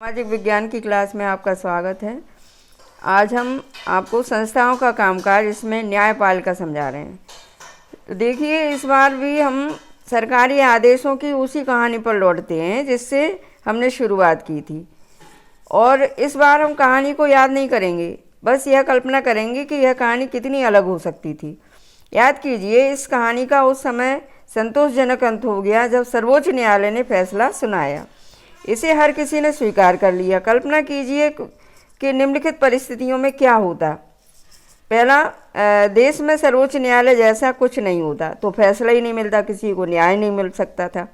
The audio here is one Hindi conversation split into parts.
सामाजिक विज्ञान की क्लास में आपका स्वागत है। आज हम आपको संस्थाओं का कामकाज, इसमें न्यायपालिका समझा रहे हैं। तो देखिए, इस बार भी हम सरकारी आदेशों की उसी कहानी पर लौटते हैं जिससे हमने शुरुआत की थी। और इस बार हम कहानी को याद नहीं करेंगे, बस यह कल्पना करेंगे कि यह कहानी कितनी अलग हो सकती थी। याद कीजिए, इस कहानी का उस समय संतोषजनक अंत हो गया जब सर्वोच्च न्यायालय ने फैसला सुनाया। इसे हर किसी ने स्वीकार कर लिया। कल्पना कीजिए कि निम्नलिखित परिस्थितियों में क्या होता। पहला, देश में सर्वोच्च न्यायालय जैसा कुछ नहीं होता, तो फैसला ही नहीं मिलता, किसी को न्याय नहीं मिल सकता था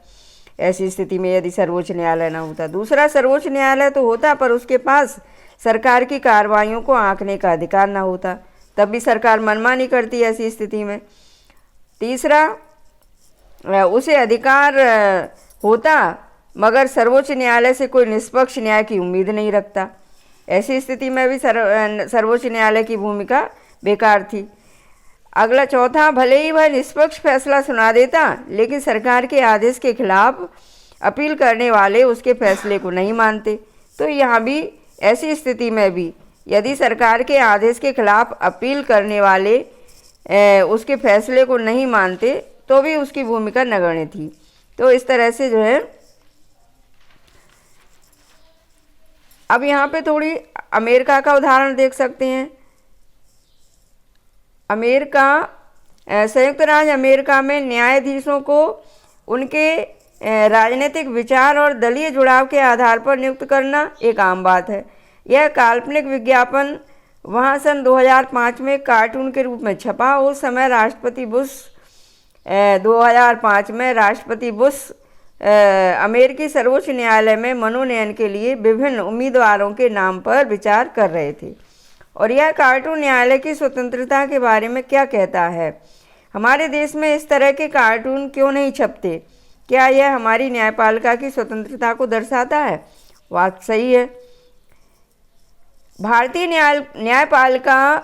ऐसी स्थिति में यदि सर्वोच्च न्यायालय ना होता। दूसरा, सर्वोच्च न्यायालय तो होता पर उसके पास सरकार की कार्रवाइयों को आंकने का अधिकार ना होता, तब भी सरकार मनमानी करती ऐसी स्थिति में। तीसरा, उसे अधिकार होता मगर सर्वोच्च न्यायालय से कोई निष्पक्ष न्याय की उम्मीद नहीं रखता। ऐसी स्थिति में भी सर्वोच्च न्यायालय की भूमिका बेकार थी। अगला, चौथा, भले ही वह निष्पक्ष फैसला सुना देता लेकिन सरकार के आदेश के खिलाफ अपील करने वाले उसके फैसले को नहीं मानते। तो यहाँ भी ऐसी स्थिति में भी यदि सरकार के आदेश के खिलाफ अपील करने वाले उसके फैसले को नहीं मानते तो भी उसकी भूमिका नगण्य थी। तो इस तरह से जो है, अब यहाँ पे थोड़ी अमेरिका का उदाहरण देख सकते हैं। अमेरिका, संयुक्त राज्य अमेरिका में न्यायाधीशों को उनके राजनीतिक विचार और दलीय जुड़ाव के आधार पर नियुक्त करना एक आम बात है। यह काल्पनिक विज्ञापन वहाँ सन 2005 में कार्टून के रूप में छपा। उस समय 2005 में राष्ट्रपति बुश अमेरिकी सर्वोच्च न्यायालय में मनोनयन के लिए विभिन्न उम्मीदवारों के नाम पर विचार कर रहे थे। और यह कार्टून न्यायालय की स्वतंत्रता के बारे में क्या कहता है? हमारे देश में इस तरह के कार्टून क्यों नहीं छपते? क्या यह हमारी न्यायपालिका की स्वतंत्रता को दर्शाता है? बात सही है। भारतीय न्यायपालिका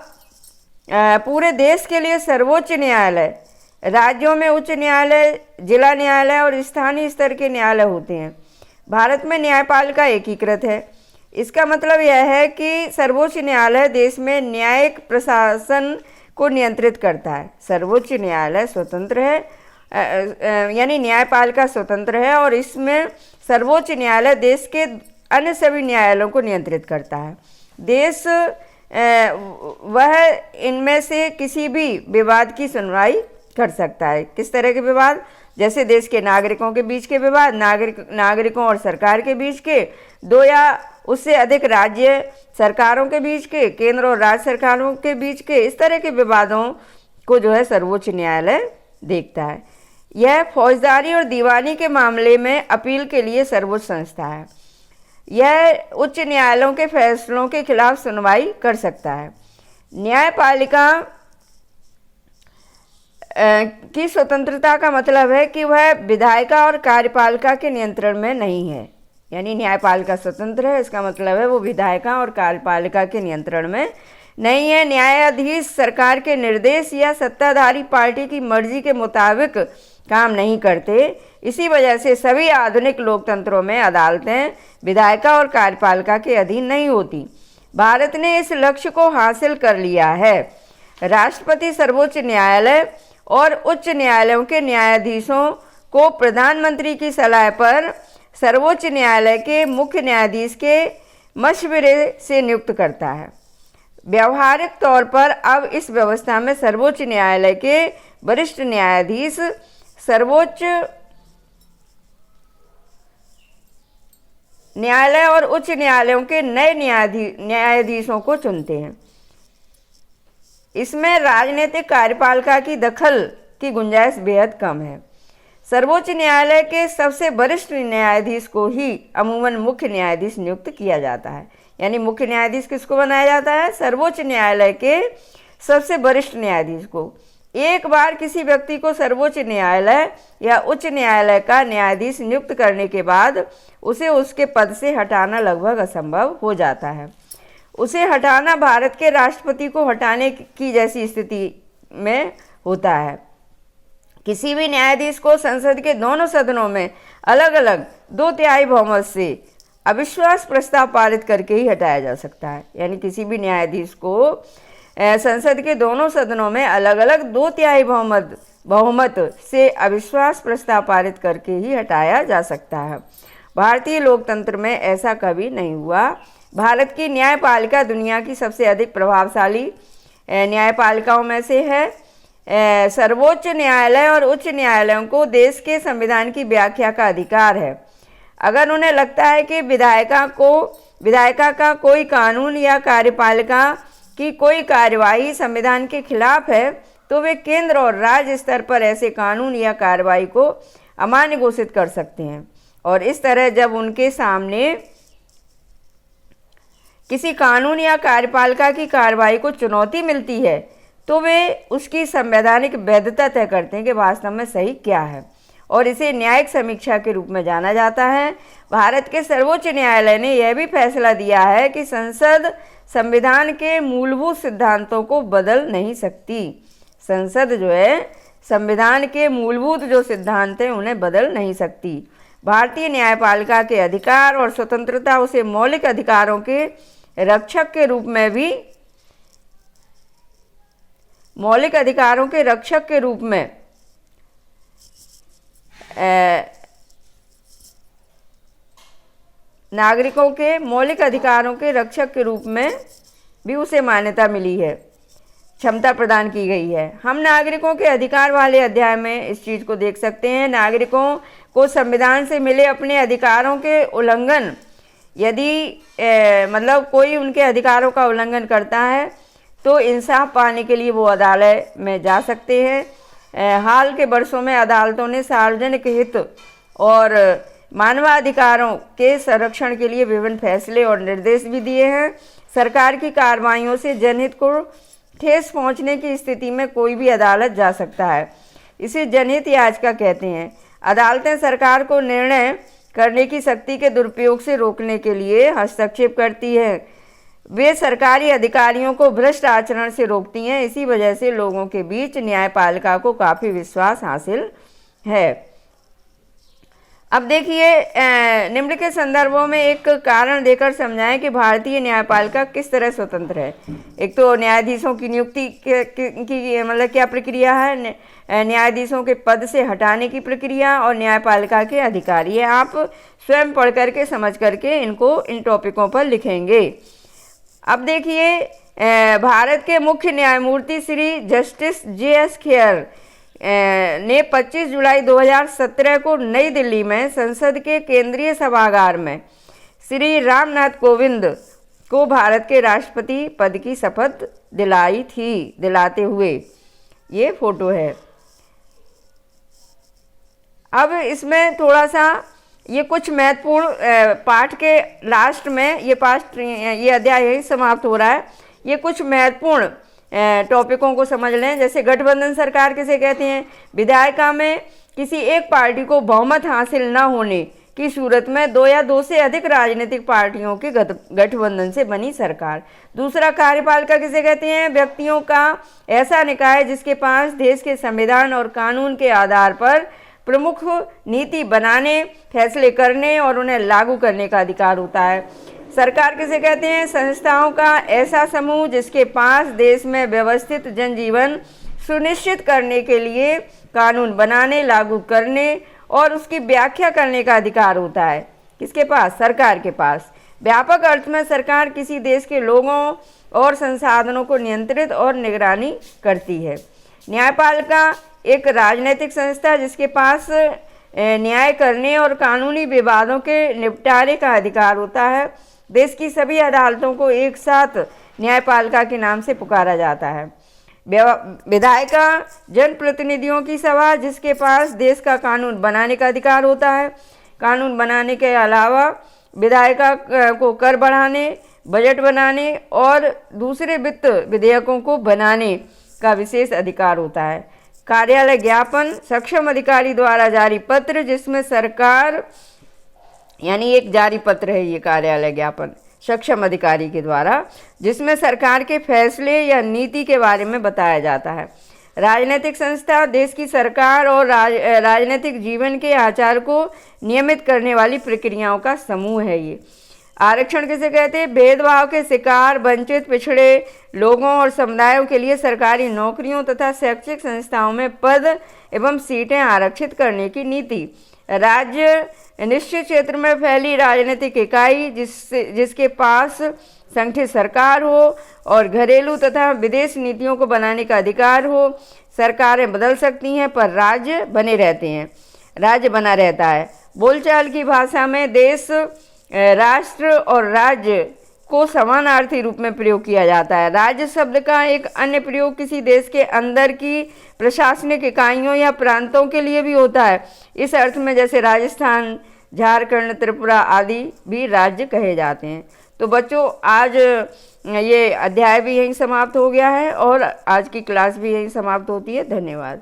पूरे देश के लिए सर्वोच्च न्यायालय, राज्यों में उच्च न्यायालय, जिला न्यायालय और स्थानीय स्तर के न्यायालय होते हैं। भारत में न्यायपालिका एकीकृत है। इसका मतलब यह है कि सर्वोच्च न्यायालय देश में न्यायिक प्रशासन को नियंत्रित करता है। सर्वोच्च न्यायालय स्वतंत्र है, यानी न्यायपालिका स्वतंत्र है और इसमें सर्वोच्च न्यायालय देश के अन्य सभी न्यायालयों को नियंत्रित करता है। देश वह इनमें से किसी भी विवाद की सुनवाई कर सकता है। किस तरह के विवाद? जैसे देश के नागरिकों के बीच के विवाद, नागरिकों और सरकार के बीच के, दो या उससे अधिक राज्य सरकारों के बीच के, केंद्र और राज्य सरकारों के बीच के, इस तरह के विवादों को जो है सर्वोच्च न्यायालय देखता है। यह फौजदारी और दीवानी के मामले में अपील के लिए सर्वोच्च संस्था है। यह उच्च न्यायालयों के फैसलों के खिलाफ सुनवाई कर सकता है। न्यायपालिका की स्वतंत्रता का मतलब है कि वह विधायिका और कार्यपालिका के नियंत्रण में नहीं है। यानी न्यायपालिका स्वतंत्र है, इसका मतलब है वो विधायिका और कार्यपालिका के नियंत्रण में नहीं है। न्यायाधीश सरकार के निर्देश या सत्ताधारी पार्टी की मर्जी के मुताबिक काम नहीं करते। इसी वजह से सभी आधुनिक लोकतंत्रों में अदालतें विधायिका और कार्यपालिका के अधीन नहीं होती। भारत ने इस लक्ष्य को हासिल कर लिया है। राष्ट्रपति, सर्वोच्च न्यायालय और उच्च न्यायालयों के न्यायाधीशों को प्रधानमंत्री की सलाह पर सर्वोच्च न्यायालय के मुख्य न्यायाधीश के मशवरे से नियुक्त करता है। व्यावहारिक तौर पर अब इस व्यवस्था में सर्वोच्च न्यायालय के वरिष्ठ न्यायाधीश सर्वोच्च न्यायालय और उच्च न्यायालयों के नए न्यायाधीशों को चुनते हैं। इसमें राजनीतिक कार्यपालिका की दखल की गुंजाइश बेहद कम है। सर्वोच्च न्यायालय के सबसे वरिष्ठ न्यायाधीश को ही अमूमन मुख्य न्यायाधीश नियुक्त किया जाता है। यानी मुख्य न्यायाधीश किसको बनाया जाता है? सर्वोच्च न्यायालय के सबसे वरिष्ठ न्यायाधीश को। एक बार किसी व्यक्ति को सर्वोच्च न्यायालय या उच्च न्यायालय का न्यायाधीश नियुक्त करने के बाद उसे उसके पद से हटाना लगभग असंभव हो जाता है। उसे हटाना भारत के राष्ट्रपति को हटाने की जैसी स्थिति में होता है। किसी भी न्यायाधीश को संसद के दोनों सदनों में अलग अलग 2/3 बहुमत से अविश्वास प्रस्ताव पारित करके ही हटाया जा सकता है। यानी किसी भी न्यायाधीश को संसद के दोनों सदनों में अलग अलग 2/3 बहुमत से अविश्वास प्रस्ताव पारित करके ही हटाया जा सकता है। भारतीय लोकतंत्र में ऐसा कभी नहीं हुआ। भारत की न्यायपालिका दुनिया की सबसे अधिक प्रभावशाली न्यायपालिकाओं में से है। सर्वोच्च न्यायालय और उच्च न्यायालयों को देश के संविधान की व्याख्या का अधिकार है। अगर उन्हें लगता है कि विधायिका का कोई कानून या कार्यपालिका की कोई कार्यवाही संविधान के खिलाफ है तो वे केंद्र और राज्य स्तर पर ऐसे कानून या कार्रवाई को अमान्य घोषित कर सकते हैं। और इस तरह जब उनके सामने किसी कानून या कार्यपालिका की कार्रवाई को चुनौती मिलती है तो वे उसकी संवैधानिक वैधता तय करते हैं कि वास्तव में सही क्या है, और इसे न्यायिक समीक्षा के रूप में जाना जाता है। भारत के सर्वोच्च न्यायालय ने यह भी फैसला दिया है कि संसद संविधान के मूलभूत सिद्धांतों को बदल नहीं सकती। संसद जो है संविधान के मूलभूत जो सिद्धांत हैं उन्हें बदल नहीं सकती। भारतीय न्यायपालिका के अधिकार और स्वतंत्रता उसे मौलिक अधिकारों के रक्षक के रूप में नागरिकों के मौलिक अधिकारों के रक्षक के रूप में भी उसे मान्यता मिली है, क्षमता प्रदान की गई है। हम नागरिकों के अधिकार वाले अध्याय में इस चीज़ को देख सकते हैं। नागरिकों को संविधान से मिले अपने अधिकारों के उल्लंघन, यदि मतलब कोई उनके अधिकारों का उल्लंघन करता है तो इंसाफ पाने के लिए वो अदालत में जा सकते हैं। हाल के वर्षों में अदालतों ने सार्वजनिक हित और मानवाधिकारों के संरक्षण के लिए विभिन्न फैसले और निर्देश भी दिए हैं। सरकार की कार्रवाइयों से जनहित को ठेस पहुंचने की स्थिति में कोई भी अदालत जा सकता है। इसे जनहित याचिका कहते हैं। अदालतें सरकार को निर्णय करने की शक्ति के दुरुपयोग से रोकने के लिए हस्तक्षेप करती हैं। वे सरकारी अधिकारियों को भ्रष्ट आचरण से रोकती हैं। इसी वजह से लोगों के बीच न्यायपालिका को काफ़ी विश्वास हासिल है। अब देखिए, निम्न के संदर्भों में एक कारण देकर समझाएं कि भारतीय न्यायपालिका किस तरह स्वतंत्र है। एक तो न्यायाधीशों की नियुक्ति की मतलब क्या प्रक्रिया है, न्यायाधीशों के पद से हटाने की प्रक्रिया और न्यायपालिका के अधिकार। ये आप स्वयं पढ़ करके समझ करके इनको इन टॉपिकों पर लिखेंगे। अब देखिए, भारत के मुख्य न्यायमूर्ति श्री जस्टिस JS खेर ने 25 जुलाई 2017 को नई दिल्ली में संसद के केंद्रीय सभागार में श्री रामनाथ कोविंद को भारत के राष्ट्रपति पद की शपथ दिलाई थी। दिलाते हुए ये फोटो है। अब इसमें थोड़ा सा ये कुछ महत्वपूर्ण पाठ के लास्ट में ये अध्याय यही समाप्त हो रहा है। ये कुछ महत्वपूर्ण टॉपिकों को समझ लें। जैसे गठबंधन सरकार किसे कहते हैं। विधायिका में किसी एक पार्टी को बहुमत हासिल न होने की सूरत में 2 या 2 से अधिक राजनीतिक पार्टियों के गठबंधन से बनी सरकार। दूसरा, कार्यपालिका किसे कहते हैं। व्यक्तियों का ऐसा निकाय जिसके पास देश के संविधान और कानून के आधार पर प्रमुख नीति बनाने, फैसले करने और उन्हें लागू करने का अधिकार होता है। सरकार किसे कहते हैं। संस्थाओं का ऐसा समूह जिसके पास देश में व्यवस्थित जनजीवन सुनिश्चित करने के लिए कानून बनाने, लागू करने और उसकी व्याख्या करने का अधिकार होता है। किसके पास। सरकार के पास। व्यापक अर्थ में सरकार किसी देश के लोगों और संसाधनों को नियंत्रित और निगरानी करती है। न्यायपालिका एक राजनीतिक संस्था जिसके पास न्याय करने और कानूनी विवादों के निपटारे का अधिकार होता है। देश की सभी अदालतों को एक साथ न्यायपालिका के नाम से पुकारा जाता है। विधायिका जनप्रतिनिधियों की सभा जिसके पास देश का कानून बनाने का अधिकार होता है। कानून बनाने के अलावा विधायिका को कर बढ़ाने, बजट बनाने और दूसरे वित्त विधेयकों को बनाने का विशेष अधिकार होता है। कार्यालय ज्ञापन सक्षम अधिकारी द्वारा जारी पत्र जिसमें सरकार, यानी एक जारी पत्र है ये कार्यालय ज्ञापन सक्षम अधिकारी के द्वारा, जिसमें सरकार के फैसले या नीति के बारे में बताया जाता है। राजनीतिक संस्था देश की सरकार और राजनीतिक जीवन के आचार को नियमित करने वाली प्रक्रियाओं का समूह है। ये आरक्षण किसे कहते हैं? भेदभाव के शिकार वंचित पिछड़े लोगों और समुदायों के लिए सरकारी नौकरियों तथा शैक्षिक संस्थाओं में पद एवं सीटें आरक्षित करने की नीति। राज्य निश्चित क्षेत्र में फैली राजनीतिक इकाई जिसके पास संगठित सरकार हो और घरेलू तथा विदेश नीतियों को बनाने का अधिकार हो। सरकारें बदल सकती हैं पर राज्य बने रहते हैं, राज्य बना रहता है। बोलचाल की भाषा में देश, राष्ट्र और राज्य को समानार्थी रूप में प्रयोग किया जाता है। राज्य शब्द का एक अन्य प्रयोग किसी देश के अंदर की प्रशासनिक इकाइयों या प्रांतों के लिए भी होता है। इस अर्थ में जैसे राजस्थान, झारखंड, त्रिपुरा आदि भी राज्य कहे जाते हैं। तो बच्चों, आज ये अध्याय भी यहीं समाप्त हो गया है और आज की क्लास भी यहीं समाप्त होती है। धन्यवाद।